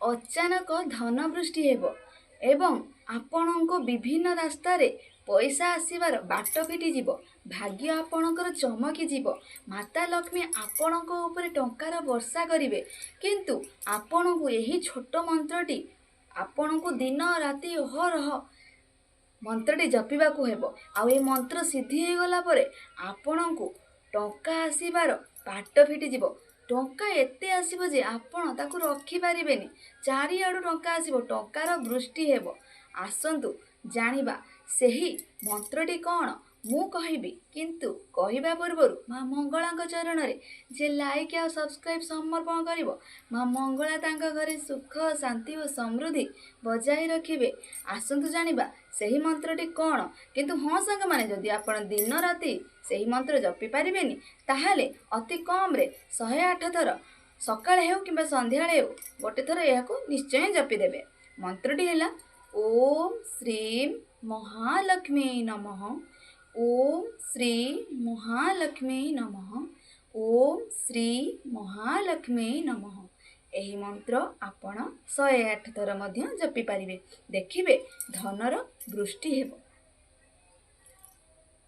अचानक धन वृष्टि हेबो एवं आपणको विभिन्न रास्तार पैसा आसबार बाट फिटिज भाग्य आपणकर चमकीज माता लक्ष्मी आपणको ऊपर टंकार वर्षा करेंगे किंतु आपण को यही छोट मंत्रटी आपण को दिन राति अहरह मंत्रटी जपिबाकू हेबो आउ ए मंत्र सिद्धि हो गला परे आपण को टंका आसबार बाट फिटिज टंका एते आसीबो जे आपण ताकू रखी पारिबेनी चारिआडू टंका आसीबो टंकार वृष्टि हेबो आसंतु जानिबा सेही मंत्रटी कौन मु कहिबी किंतु कहवा पूर्व माँ मंगला चरण में जे लाइक आ सब्सक्राइब समर्पण करिवो माँ मंगला तांका घरे सुख शांति और समृद्धि बजाय रखिबे आसंतु जानिबा सही मंत्रटी कौन किंतु हाँ सांग माने जदि आपण दिन राति सही मंत्र जपि पारिबेनी ताहाले अति कम रे 108 थर सकाळे हेउ किंबा संध्याळे हेउ गोटे थर याको निश्चय जपि देबे मंत्रटी हैला ओम श्रीम महालक्ष्मी नमः ओम श्री महालक्ष्मी नमः ओम श्री महालक्ष्मी नमः एही मंत्र आपण 108 थर मध्य जपि पारिबे देखिबे धनर वृष्टि हेबो।